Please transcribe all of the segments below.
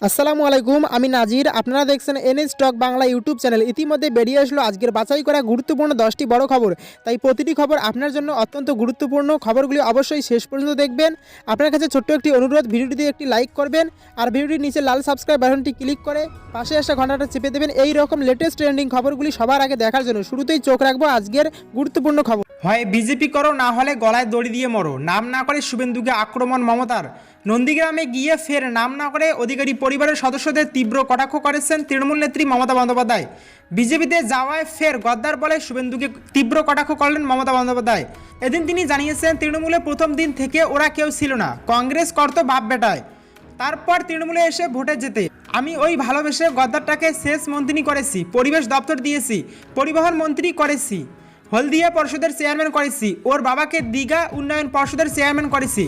আসসালামু আলাইকুম, আমি নাজির। আপনারা দেখছেন NS stock Bangla YouTube channel. ইতিমধ্যে বেরিয়ে আসলো আজকের বাছাই করা গুরুত্বপূর্ণ 10টি বড় খবর। তাই প্রতিটি খবর আপনার জন্য অত্যন্ত গুরুত্বপূর্ণ। খবরগুলি অবশ্যই শেষ পর্যন্ত দেখবেন। আপনার কাছে ছোট্ট একটি অনুরোধ, ভিডিওটিতে একটি লাইক করবেন আর ভিডিওটির নিচে লাল সাবস্ক্রাইব বাটনটি ক্লিক করে পাশে আসা ঘন্টাটা চেপে দেবেন এই রকম লেটেস্ট ট্রেন্ডিং খবরগুলি সবার আগে দেখার জন্য। শুরুতেই চোখ রাখবো আজকের গুরুত্বপূর্ণ খবর। হয় বিজেপি করো, না হলে গলায় দড়ি দিয়ে মরো। নাম না করে শুভেন্দুকে আক্রমণ মমতার। নন্দীগ্রামে গিয়ে ফের নাম না করে অধিকারী পরিবারের সদস্যদের তীব্র কটাক্ষ করেছেন তৃণমূল নেত্রী মমতা বন্দ্যোপাধ্যায়। বিজেপিতে যাওয়ায় ফের গদ্দার বলে শুভেন্দুকে তীব্র কটাক্ষ করলেন মমতা বন্দ্যোপাধ্যায়। এদিন তিনি জানিয়েছেন, তৃণমূলে প্রথম দিন থেকে ওরা কেউ ছিল না, কংগ্রেস করতো বাপ বেটায়, তারপর তৃণমূলে এসে ভোটে যেতে আমি ওই ভালোবেসে গদ্দারটাকে শেষ মন্ত্রী করেছি, পরিবেশ দপ্তর দিয়েছি, পরিবহন মন্ত্রী করেছি, হলদিয়া পর্ষদের চেয়ারম্যান করেছি, ওর বাবাকে দীঘা উন্নয়ন পর্ষদের চেয়ারম্যান করেছি,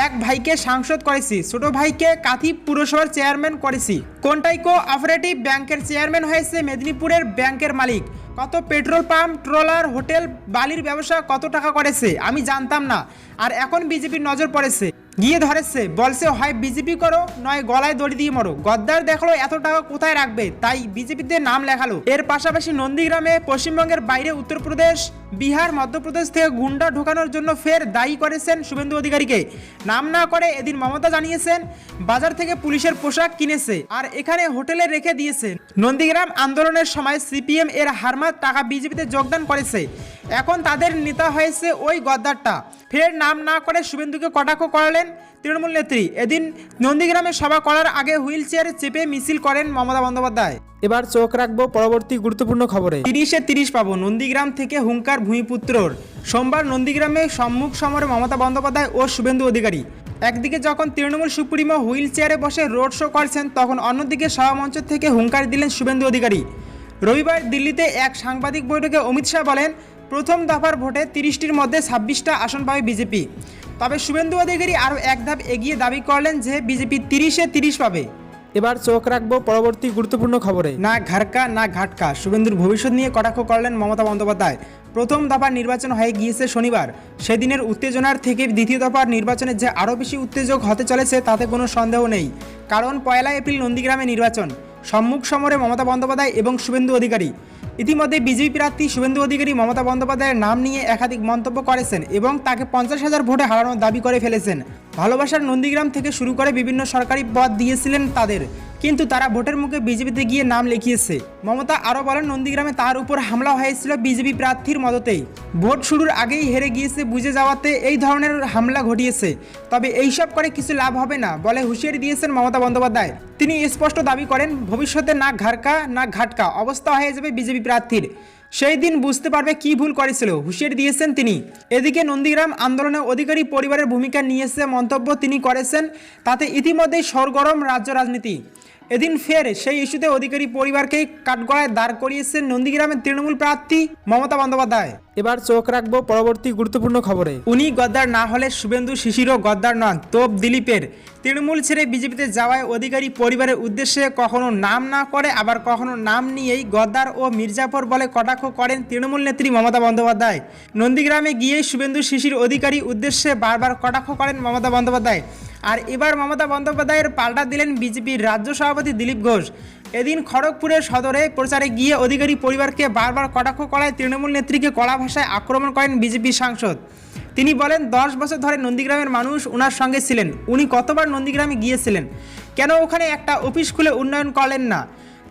এক ভাইকে সাংসদ করেছি, ছোট ভাইকে কাথি পুরসভার চেয়ারম্যান করেছি, কোনটাই কোঅপারেটিভ ব্যাংকের চেয়ারম্যান হয়েছে মেদিনীপুরের ব্যাংকের মালিক, কত পেট্রোল পাম্প, ট্রলার, হোটেল, বালির ব্যবসা কত টাকা করেছে আমি জানতাম না, আর এখন বিজেপির নজর পড়েছে, গিয়ে ধরেছে, বলছে হয় বিজেপি করো নয় গলায় দড়ি দিয়ে মরো। গদ্দার দেখলো এত টাকা কোথায় রাখবে, তাই বিজেপিতে নাম লেখালো। এর পাশাপাশি নন্দীগ্রামে পশ্চিমবঙ্গের বাইরে উত্তরপ্রদেশ, বিহার, মধ্যপ্রদেশ থেকে গুন্ডা ঢোকানোর জন্য ফের দায়ী করেছেন শুভেন্দু অধিকারীকে। নাম না করে এদিন মমতা জানিয়েছেন, বাজার থেকে পুলিশের পোশাক কিনেছে আর এখানে হোটেলে রেখে দিয়েছে। নন্দীগ্রাম আন্দোলনের সময় সিপিএম এর হারমাত টাকা বিজেপিতে যোগদান করেছে, এখন তাদের নেতা হয়েছে ওই গদ্দারটা। ফের নাম না করে শুভেন্দুকে কটাক্ষ করালেন তৃণমূল নেত্রী। এদিন নন্দীগ্রামে সভা করার আগে হুইল চেয়ারে চেপে মিছিল করেন মমতা বন্দ্যোপাধ্যায়। এবার চোখ রাখবো পরবর্তী গুরুত্বপূর্ণ খবরে। 30-এ 30 পাবো, নন্দীগ্রাম থেকে হুঙ্কার ভূমিপুত্রর। সোমবার নন্দীগ্রামে সম্মুখ সমরে মমতা বন্দ্যোপাধ্যায় ও শুভেন্দু অধিকারী। একদিকে যখন তৃণমূল সুপ্রিমো হুইল চেয়ারে বসে রোড শো করছেন, তখন অন্যদিকে সভামঞ্চ থেকে হুঙ্কার দিলেন শুভেন্দু অধিকারী। রবিবার দিল্লিতে এক সাংবাদিক বৈঠকে অমিত শাহ বলেন, প্রথম দফার ভোটে 30টির মধ্যে 26টা আসন পাবে বিজেপি। তবে শুভেন্দু অধিকারী আরও এক ধাপ এগিয়ে দাবি করলেন যে বিজেপি 30-এ 30 পাবে। এবার চোখ রাখবো পরবর্তী গুরুত্বপূর্ণ খবরে। না ঘাটকা না ঘাটকা, শুভেন্দুর ভবিষ্যৎ নিয়ে কটাক্ষ করলেন মমতা বন্দ্যোপাধ্যায়। প্রথম দফার নির্বাচন হয়ে গিয়েছে শনিবার। সেদিনের উত্তেজনার থেকে দ্বিতীয় দফার নির্বাচনে যে আরও বেশি উত্তেজক হতে চলেছে তাতে কোনো সন্দেহ নেই, কারণ 1 এপ্রিল নন্দীগ্রামে নির্বাচন। সম্মুখ সমরে মমতা বন্দ্যোপাধ্যায় এবং শুভেন্দু অধিকারী। ইতিমধ্যে বিজেপি প্রার্থী শুভেন্দু অধিকারী মমতা বন্দ্যোপাধ্যায়ের নাম নিয়ে একাধিক মন্তব্য করেছেন এবং তাকে 50,000 ভোটে হারানোর দাবি করে ফেলেছেন। ভালোবাসার নন্দীগ্রাম থেকে শুরু করে বিভিন্ন সরকারি পদ দিয়েছিলেন তাদের, কিন্তু তারা ভোটের মুখে বিজেপিতে গিয়ে নাম লিখিয়েছে। মমতা আরও বলেন, নন্দীগ্রামে তার উপর হামলা হয়েছিল বিজেপি প্রার্থীর মদতেই। ভোট শুরুর আগেই হেরে গিয়েছে বুঝে যাওয়াতে এই ধরনের হামলা ঘটিয়েছে। তবে এইসব করে কিছু লাভ হবে না বলে হুঁশিয়ারি দিয়েছেন মমতা বন্দ্যোপাধ্যায়। তিনি স্পষ্ট দাবি করেন, ভবিষ্যতে না ঘাড়কা না ঘাটকা অবস্থা হয়ে যাবে বিজেপি প্রার্থীর। সেই দিন বুঝতে পারবে কি ভুল করেছিল, হুঁশিয়ারি দিয়েছেন তিনি। এদিকে নন্দীগ্রাম আন্দোলনে অধিকারী পরিবারের ভূমিকা নিয়েছে মন্তব্য তিনি করেছেন, তাতে ইতিমধ্যেই সরগরম রাজ্য রাজনীতি। এদিন ফের সেই ইস্যুতে অধিকারী পরিবারকেই কাঠগড়ায় দাঁড় করিয়েছেন নন্দীগ্রামের তৃণমূল প্রার্থী মমতা বন্দ্যোপাধ্যায়। এবার চোখ রাখবো পরবর্তী গুরুত্বপূর্ণ খবরে। উনি গদ্দার না হলে শুভেন্দু শিশিরও গদ্দার নন, তোপ দিলীপের। তৃণমূল ছেড়ে বিজেপিতে যাওয়ায় অধিকারী পরিবারের উদ্দেশ্যে কখনো নাম না করে আবার কখনো নাম নিয়েই গদ্দার ও মির্জাফর বলে কটাক্ষ করেন তৃণমূল নেত্রী মমতা বন্দ্যোপাধ্যায়। নন্দীগ্রামে গিয়ে শুভেন্দু শিশির অধিকারী উদ্দেশ্যে বারবার কটাক্ষ করেন মমতা বন্দ্যোপাধ্যায়। আর এবার মমতা বন্দ্যোপাধ্যায়ের পাল্টা দিলেন বিজেপির রাজ্য সভাপতি দিলীপ ঘোষ। এদিন খড়গপুরের সদরে প্রচারে গিয়ে অধিকারী পরিবারকে বারবার কটাক্ষ করায় তৃণমূল নেত্রীকে কড়া ভাষায় আক্রমণ করেন বিজেপির সাংসদ। তিনি বলেন, 10 বছর ধরে নন্দীগ্রামের মানুষ ওনার সঙ্গে ছিলেন, উনি কতবার নন্দীগ্রামে গিয়েছিলেন, কেন ওখানে একটা অফিস খুলে উন্নয়ন করলেন না?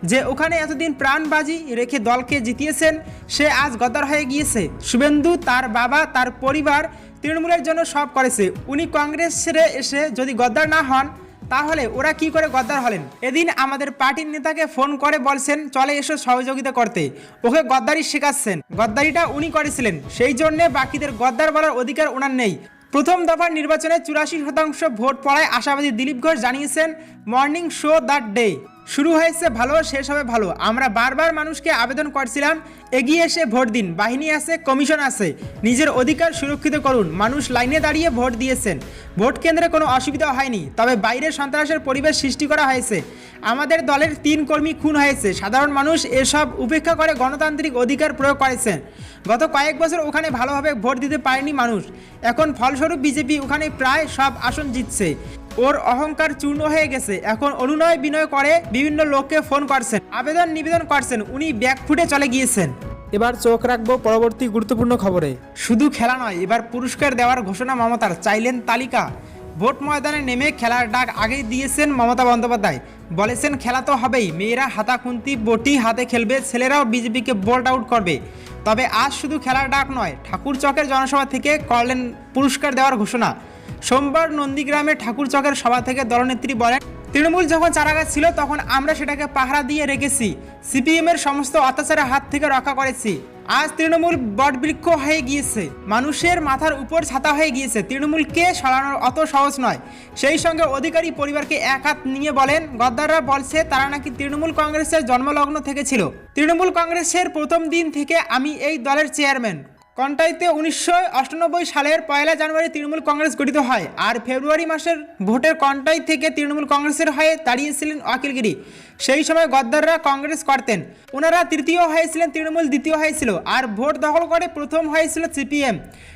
যে ওখানে এতদিন প্রাণবাজি রেখে দলকে জিতিয়েছেন, সে আজ গদ্দার হয়ে গিয়েছে। শুভেন্দু, তার বাবা, তার পরিবার তৃণমূলের জন্য সব করেছে। উনি কংগ্রেস ছেড়ে এসে যদি গদ্দার না হন, তাহলে ওরা কি করে গদ্দার হলেন? এদিন আমাদের পার্টির নেতাকে ফোন করে বলছেন, চলে এসো সহযোগিতা করতে, ওকে গদ্দারি শেখাচ্ছেন। গদ্দারিটা উনি করেছিলেন, সেই জন্যে বাকিদের গদ্দার বলার অধিকার ওনার নেই। প্রথম দফার নির্বাচনে 84% ভোট পড়ায় আশাবাদী দিলীপ ঘোষ জানিয়েছেন, মর্নিং শো দ্যাট ডে শুরু হয়েছে ভালো, শেষ হবে ভালো। আমরা বারবার মানুষকে আবেদন করছিলাম, এগিয়ে এসে ভোট দিন, বাহিনী আছে, কমিশন আছে, নিজের অধিকার সুরক্ষিত করুন। মানুষ লাইনে দাঁড়িয়ে ভোট দিয়েছেন, ভোট কেন্দ্রে কোনো অসুবিধা হয়নি, তবে বাইরে সন্ত্রাসের পরিবেশ সৃষ্টি করা হয়েছে। আমাদের দলের 3 কর্মী খুন হয়েছে। সাধারণ মানুষ এসব উপেক্ষা করে গণতান্ত্রিক অধিকার প্রয়োগ করেছেন। গত কয়েক বছর ওখানে ভালোভাবে ভোট দিতে পারেনি মানুষ, এখন ফলস্বরূপ বিজেপি ওখানে প্রায় সব আসন জিতছে। ওর অহংকার চূর্ণ হয়ে গেছে, এখন অনুনয় বিনয় করে বিভিন্ন লোককে ফোন করছেন, আবেদন নিবেদন করছেন, উনি ব্যাক ফুটে চলে গিয়েছেন। এবার চোখ রাখবো পরবর্তী গুরুত্বপূর্ণ খবরে। শুধু খেলা নয়, এবার পুরস্কার দেওয়ার ঘোষণা মমতার, চাইলেন তালিকা। ভোট ময়দানে নেমে খেলার ডাক আগেই দিয়েছেন মমতা বন্দ্যোপাধ্যায়, বলেছেন খেলা তো হবেই, মেয়েরা হাতাখুন্তি বটি হাতে খেলবে, ছেলেরাও বিজেপিকে বোল্ড আউট করবে। তবে আজ শুধু খেলার ডাক নয়, ঠাকুরচকের জনসভা থেকে করলেন পুরস্কার দেওয়ার ঘোষণা। সোমবার নন্দীগ্রামে ঠাকুরচকের সভা থেকে দলনেত্রী বলেন, তৃণমূল যখন চারাগাছ ছিল তখন আমরা সেটাকে পাহারা দিয়ে রেখেছি, সিপিএমের সমস্ত অত্যাচারের হাত থেকে রক্ষা করেছি। আজ তৃণমূল বটবৃক্ষ হয়ে গিয়েছে, মানুষের মাথার উপর ছাতা হয়ে গিয়েছে, তৃণমূলকে সরানোর অত সহজ নয়। সেই সঙ্গে অধিকারী পরিবারকে এক হাত নিয়ে বলেন, গদ্দাররা বলছে তারা নাকি তৃণমূল কংগ্রেসের জন্মলগ্ন থেকে ছিল। তৃণমূল কংগ্রেসের প্রথম দিন থেকে আমি এই দলের চেয়ারম্যান। কন্টাইতে 1998 সালের 1 জানুয়ারি তৃণমূল কংগ্রেস গঠিত হয়, আর ফেব্রুয়ারি মাসের ভোটের কন্টাই থেকে তৃণমূল কংগ্রেসের হয়ে দাঁড়িয়েছিলেন অখিলগিরি। সেই সময় গদ্দাররা কংগ্রেস করতেন, ওনারা তৃতীয় হয়েছিলেন, তৃণমূল দ্বিতীয় হয়েছিল, আর ভোট দখল করে প্রথম হয়েছিল সিপিএম।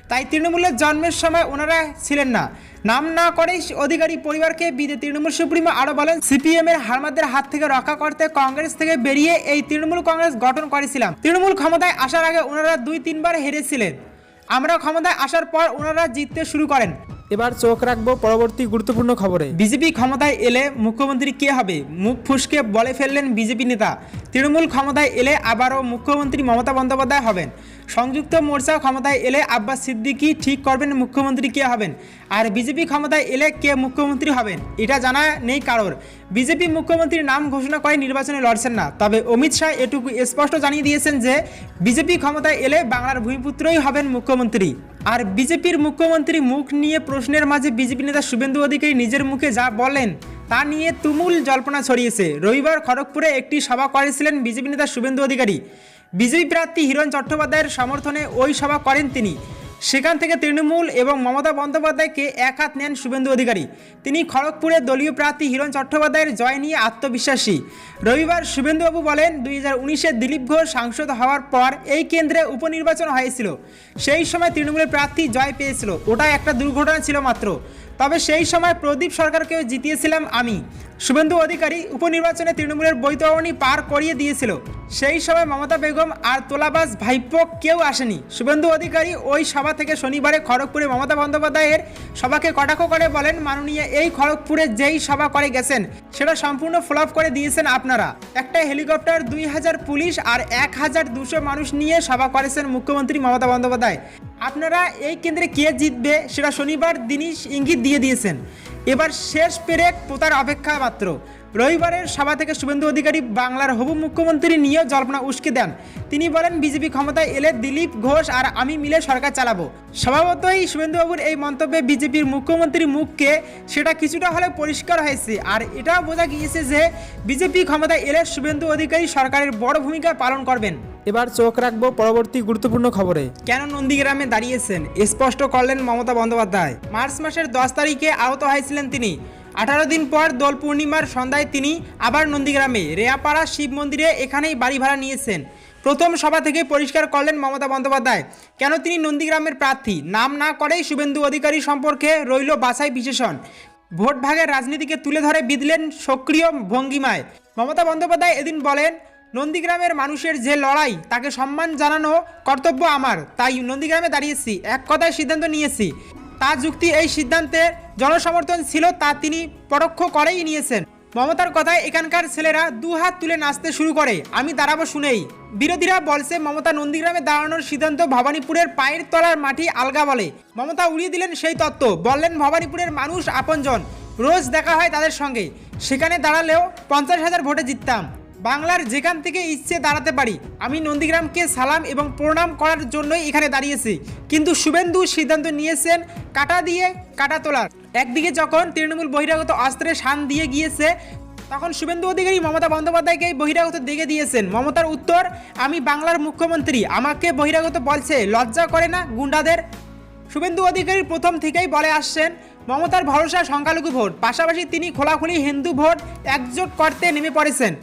তাই তৃণমূলের জন্মের সময় ওনারা ছিলেন না। নাম না করেই অধিকারী পরিবারকে বিদে তৃণমূল সুপ্রিমো আরও বলেন, সিপিএমের হারমাদের হাত থেকে রক্ষা করতে কংগ্রেস থেকে বেরিয়ে এই তৃণমূল কংগ্রেস গঠন করেছিলাম। তৃণমূল ক্ষমতায় আসার আগে ওনারা 2-3 বার হেরেছিলেন, আমরা ক্ষমতায় আসার পর ওনারা জিততে শুরু করেন। এবার চোখ রাখবো পরবর্তী গুরুত্বপূর্ণ খবরে। বিজেপি ক্ষমতায় এলে মুখ্যমন্ত্রী কে হবে, মুখ ফুসকে বলে ফেললেন বিজেপি নেতা। তৃণমূল ক্ষমতায় এলে আবারও মুখ্যমন্ত্রী মমতা বন্দ্যোপাধ্যায় হবেন। সংযুক্ত মোর্চা ক্ষমতায় এলে আব্বাস সিদ্দিকী ঠিক করবেন মুখ্যমন্ত্রী কে হবেন, আর বিজেপি ক্ষমতায় এলে কে মুখ্যমন্ত্রী হবেন এটা জানা নেই কারোর। বিজেপি মুখ্যমন্ত্রীর নাম ঘোষণা করে নির্বাচনে লড়ছেন না, তবে অমিত শাহ এটুকু স্পষ্ট জানিয়ে দিয়েছেন যে বিজেপি ক্ষমতায় এলে বাংলার ভূমিপুত্রই হবেন মুখ্যমন্ত্রী। আর বিজেপির মুখ্যমন্ত্রী মুখ নিয়ে প্রশ্নের মাঝে বিজেপি নেতা শুভেন্দু অধিকারী নিজের মুখে যা বলেন তা নিয়ে তুমুল জল্পনা ছড়িয়েছে। রবিবার খড়গপুরে একটি সভা করেছিলেন বিজেপি নেতা শুভেন্দু অধিকারী। বিজেপি প্রার্থী হিরণ চট্টোপাধ্যায়ের সমর্থনে ওই সভা করেন তিনি। সেখান থেকে তৃণমূল এবং মমতা বন্দ্যোপাধ্যায়কে এক হাত নেন শুভেন্দু অধিকারী। তিনি খড়গপুরে দলীয় প্রার্থী হিরণ চট্টোপাধ্যায়ের জয় নিয়ে আত্মবিশ্বাসী। রবিবার শুভেন্দুবাবু বলেন, 2019-এ দিলীপ ঘোষ সাংসদ হওয়ার পর এই কেন্দ্রে উপনির্বাচন হয়েছিল, সেই সময় তৃণমূলের প্রার্থী জয় পেয়েছিল, ওটা একটা দুর্ঘটনা ছিল মাত্র। তবে সেই সময় প্রদীপ সরকারকেও জিতিয়েছিলাম আমি। শুভেন্দু অধিকারী উপনির্বাচনে তৃণমূলের বৈতরণী পার করিয়ে দিয়েছিল, সেই সময় মমতা বেগম আর তোলাবাজ ভাইপো কেউ আসেনি। শুভেন্দু অধিকারী ওই সভা থেকে শনিবারে খড়গপুরে মমতা বন্দ্যোপাধ্যায়ের সভাকে কটাক্ষ করে বলেন, মাননীয় এই খড়গপুরে যেই সভা করে গেছেন সেটা সম্পূর্ণ ফ্লপ করে দিয়েছেন আপনারা। একটা হেলিকপ্টার, 2000 পুলিশ আর 1200 মানুষ নিয়ে সভা করেছেন মুখ্যমন্ত্রী মমতা বন্দ্যোপাধ্যায়। আপনারা এই কেন্দ্রে কে জিতবে সেটা শনিবার দিনই ইঙ্গিত দিয়ে দিয়েছেন, এবার শেষ পেরেক পোতার অপেক্ষা মাত্র। রবিবারের সভা থেকে শুভেন্দু অধিকারী বাংলার হবু মুখ্যমন্ত্রী নিয়েও জল্পনা উস্কে দেন। তিনি বলেন, বিজেপি ক্ষমতায় এলে দিলীপ ঘোষ আর আমি মিলে সরকার চালাবো। স্বভাবতই শুভেন্দুবাবুর এই মন্তব্যে বিজেপির মুখ্যমন্ত্রীর মুখকে সেটা কিছুটা হলে পরিষ্কার হয়েছে, আর এটাও বোঝা গিয়েছে যে বিজেপি ক্ষমতায় এলে শুভেন্দু অধিকারী সরকারের বড় ভূমিকা পালন করবেন। এবার চোখ রাখবো পরবর্তী গুরুত্বপূর্ণ খবরে। কেন নন্দীগ্রামে দাঁড়িয়েছেন স্পষ্ট করলেন মমতা বন্দ্যোপাধ্যায়। মার্চ মাসের 10 তারিখে আহত হয়েছিলেন তিনি। 18 দিন পর দোল পূর্ণিমার সন্ধ্যায় তিনি আবার নন্দীগ্রামে রেয়াপাড়া শিব মন্দিরে এখানেই বাড়ি ভাড়া নিয়েছেন। প্রথম সভা থেকে পরিষ্কার করলেন মমতা বন্দ্যোপাধ্যায় কেন তিনি নন্দীগ্রামের প্রার্থী। নাম না করেই শুভেন্দু অধিকারী সম্পর্কে রইল বাছাই বিশেষণ। ভোট ভাগের রাজনীতিকে তুলে ধরে বিঁধলেন সক্রিয় ভঙ্গিমায়। মমতা বন্দ্যোপাধ্যায় এদিন বলেন, নন্দীগ্রামের মানুষের যে লড়াই তাকে সম্মান জানানো কর্তব্য আমার, তাই নন্দীগ্রামে দাঁড়িয়েছি, এক কথায় সিদ্ধান্ত নিয়েছি। তার যুক্তি, এই সিদ্ধান্তের জনসমর্থন ছিল তা তিনি পরোক্ষ করেই নিয়েছেন। মমতার কথায় এখানকার ছেলেরা 2 হাত তুলে নাচতে শুরু করে, আমি দাঁড়াবো শুনেই। বিরোধীরা বলছে মমতা নন্দীগ্রামে দাঁড়ানোর সিদ্ধান্ত ভবানীপুরের পায়ের তলার মাটি আলগা বলে। মমতা উড়িয়ে দিলেন সেই তত্ত্ব, বললেন ভবানীপুরের মানুষ আপনজন, রোজ দেখা হয় তাদের সঙ্গে, সেখানে দাঁড়ালেও 50,000 ভোটে জিততাম। বাংলার যেখান থেকে ইচ্ছে দাঁড়াতে পারি, আমি নন্দীগ্রামকে সালাম এবং প্রণাম করার জন্যই এখানে দাঁড়িয়েছি। কিন্তু শুভেন্দু সিদ্ধান্ত নিয়েছেন কাটা দিয়ে কাটা তোলার। একদিকে যখন তৃণমূল বহিরাগত অস্ত্রে শান দিয়ে গিয়েছে, তখন শুভেন্দু অধিকারী মমতা বন্দ্যোপাধ্যায়কে বহিরাগত দেখে দিয়েছেন। মমতার উত্তর, আমি বাংলার মুখ্যমন্ত্রী, আমাকে বহিরাগত বলছে, লজ্জা করে না গুন্ডাদের। শুভেন্দু অধিকারী প্রথম থেকেই বলে আসছেন মমতার ভরসা সংখ্যালঘু ভোট, পাশাপাশি তিনি খোলাখুলি হিন্দু ভোট একজোট করতে নেমে পড়েছেন।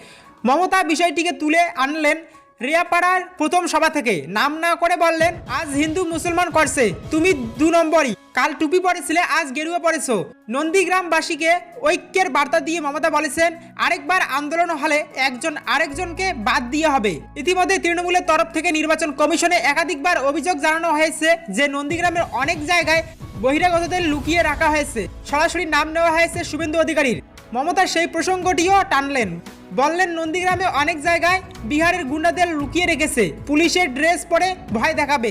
মমতা বিষয়টিকে তুলে আনলেন রিয়াপাড়ার প্রথম সভা থেকে নাম না করে বললেন, আজ হিন্দু মুসলমান করছে, তুমি 2 নম্বরই। কাল টুপি পরেছিলে, আজ গেরুয়া পরেছো। নন্দীগ্রামবাসীকে ঐক্যের বার্তা দিয়ে মমতা বলেছেন, আরেকবার আন্দোলন হলে একজন আরেকজনকে বাদ দিয়ে হবে। ইতিমধ্যে তৃণমূলের তরফ থেকে নির্বাচন কমিশনে একাধিকবার অভিযোগ জানানো হয়েছে যে নন্দীগ্রামের অনেক জায়গায় বহিরাগতদের লুকিয়ে রাখা হয়েছে। সরাসরি নাম নেওয়া হয়েছে শুভেন্দু অধিকারীর। মমতা সেই প্রসঙ্গটিও টানলেন, বললেন নন্দীগ্রামে অনেক জায়গায় বিহারের গুন্ডাদের লুকিয়ে রেখেছে, পুলিশের ড্রেস পরে ভয় দেখাবে।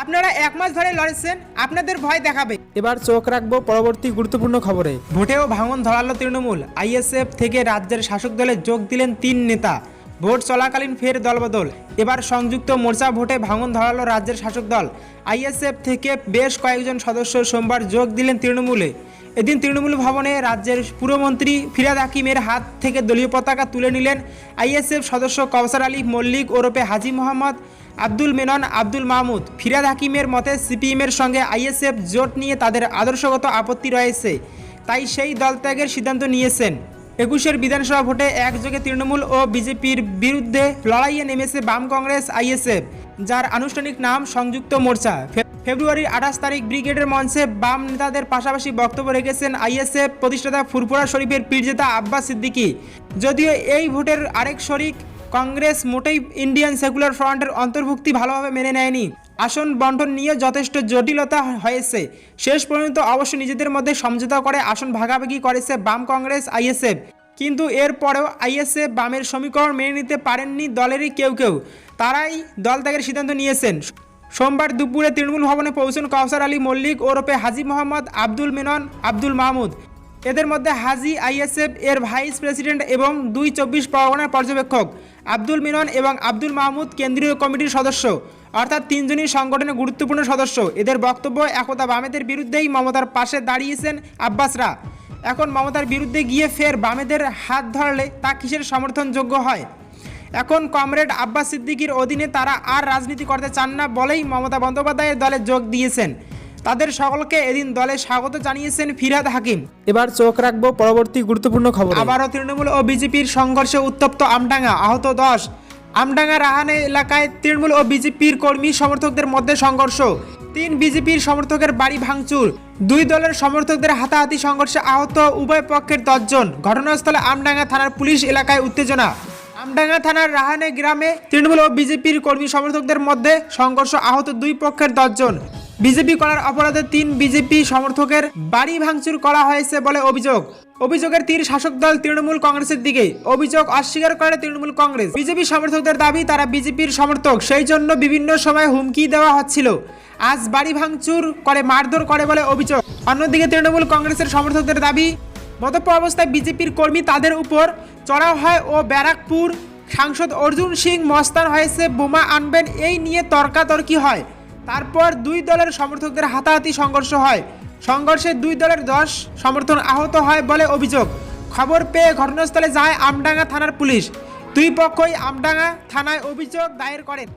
আপনারা 1 মাস ধরে লড়েছেন, আপনাদের ভয় দেখাবে। এবার চোখ রাখবো পরবর্তী গুরুত্বপূর্ণ খবরে। ভোটেও ভাঙন ধরালো তৃণমূল। আইএসএফ থেকে রাজ্যের শাসক দলে যোগ দিলেন 3 নেতা। ভোট চলাকালীন ফের দলবদল। এবার সংযুক্ত মোর্চা ভোটে ভাঙন ধরালো রাজ্যের শাসক দল। আইএসএফ থেকে বেশ কয়েকজন সদস্য সোমবার যোগ দিলেন তৃণমূলে। এদিন তৃণমূল ভবনে রাজ্যের পুরমন্ত্রী ফিরহাদ হাকিমের হাত থেকে দলীয় পতাকা তুলে নিলেন আইএসএফ সদস্য কওসার আলী মল্লিক ওরফে হাজী মোহাম্মদ আব্দুল মেনন আব্দুল মাহমুদ। ফিরহাদ হাকিমের মতে সিপিএমের সঙ্গে আইএসএফ জোট নিয়ে তাদের আদর্শগত আপত্তি রয়েছে, তাই সেই দল ত্যাগের সিদ্ধান্ত নিয়েছেন। 21-এর বিধানসভা ভোটে একযোগে তৃণমূল ও বিজেপির বিরুদ্ধে লড়াইয়ে নেমেছে বাম কংগ্রেস আইএসএফ, যার আনুষ্ঠানিক নাম সংযুক্ত মোর্চা। ফেব্রুয়ারির 28 তারিখ ব্রিগেডের মঞ্চে বাম নেতাদের পাশাপাশি বক্তব্য রেখেছেন আইএসএফ প্রতিষ্ঠাতা ফুরফুরা শরীফের পীরজেতা আব্বাস সিদ্দিকী। যদিও এই ভোটের আরেক শরিক কংগ্রেস মোটেই ইন্ডিয়ান সেকুলার ফ্রন্টের অন্তর্ভুক্তি ভালোভাবে মেনে নেয়নি। আসন বন্টন নিয়ে যথেষ্ট জটিলতা হয়েছে। শেষ পর্যন্ত অবশ্য নিজেদের মধ্যে সমঝোতা করে আসন ভাগাভাগি করেছে বাম কংগ্রেস আইএসএফ। কিন্তু এরপরেও আইএসএফ বামের সমীকরণ মেনে নিতে পারেননি দলেরই কেউ কেউ, তারাই দল ত্যাগের সিদ্ধান্ত নিয়েছেন। সোমবার দুপুরে তৃণমূল ভবনে পৌঁছন কওসার আলী মল্লিক ওরফে হাজী মোহাম্মদ আব্দুল মেনন আব্দুল মাহমুদ। এদের মধ্যে হাজী আইএসএফ এর ভাইস প্রেসিডেন্ট এবং 2 24 পরগনার পর্যবেক্ষক, আব্দুল মেনন এবং আব্দুল মাহমুদ কেন্দ্রীয় কমিটির সদস্য, অর্থাৎ 3 জনই সংগঠনের গুরুত্বপূর্ণ সদস্য। এদের বক্তব্য, একদা বামেদের বিরুদ্ধেই মমতার পাশে দাঁড়িয়েছেন আব্বাসরা। এখন মমতার বিরুদ্ধে গিয়ে ফের বামেদের হাত ধরলে তা কিসের সমর্থনযোগ্য হয়? এখন কমরেড আব্বাস সিদ্দিকীর অধীনে তারা আর রাজনীতি করতে চান না বলেই মমতা বন্দ্যোপাধ্যায়ের দলে যোগ দিয়েছেন। তাদের সকলকে এদিন দলে স্বাগত জানিয়েছেন ফিরহাদ হাকিম। এবার চোখ রাখবো পরবর্তী গুরুত্বপূর্ণ খবর। আবারও তৃণমূল ও বিজেপির সংঘর্ষে উত্তপ্ত আমডাঙ্গা, আহত 10। আমডাঙ্গা রাহানে এলাকায় তৃণমূল ও বিজেপির কর্মী সমর্থকদের মধ্যে সংঘর্ষ। 3 বিজেপির সমর্থকের বাড়ি ভাঙচুর। 2 দলের সমর্থকদের হাতাহাতি সংঘর্ষে আহত উভয় পক্ষের 10 জন। ঘটনাস্থলে আমডাঙ্গা থানার পুলিশ। এলাকায় উত্তেজনা। আমডাঙ্গা থানার রাহানে গ্রামে তৃণমূল ও বিজেপির কর্মী সমর্থকদের মধ্যে সংঘর্ষ, আহত 2 পক্ষের 10 জন। বিজেপি করার অপরাধে 3 বিজেপি সমর্থকের বাড়ি ভাঙচুর করা হয়েছে বলে অভিযোগ। অভিযোগের তীর শাসক দল তৃণমূল কংগ্রেসের দিকে। অভিযোগ অস্বীকার করে তৃণমূল কংগ্রেস। বিজেপি সমর্থকদের দাবি তারা বিজেপির সমর্থক, সেই জন্য বিভিন্ন সময় হুমকি দেওয়া হচ্ছিল। আজ বাড়ি ভাঙচুর করে মারধর করে বলে অভিযোগ। অন্যদিকে তৃণমূল কংগ্রেসের সমর্থকদের দাবি, মদ্যপ অবস্থায় বিজেপির কর্মী তাদের উপর চড়াও হয় ও ব্যারাকপুর সাংসদ অর্জুন সিং মস্তান হয়েছে বোমা আনবেন, এই নিয়ে তর্কাতর্কি হয়। তারপর 2 দলের সমর্থকদের হাতাহাতি সংঘর্ষ হয়। সংঘর্ষে 2 দলের 10 সমর্থক আহত হয় বলে অভিযোগ। খবর পেয়ে ঘটনাস্থলে যায় আমডাঙ্গা থানার পুলিশ। 2 পক্ষই আমডাঙ্গা থানায় অভিযোগ দায়ের করেন।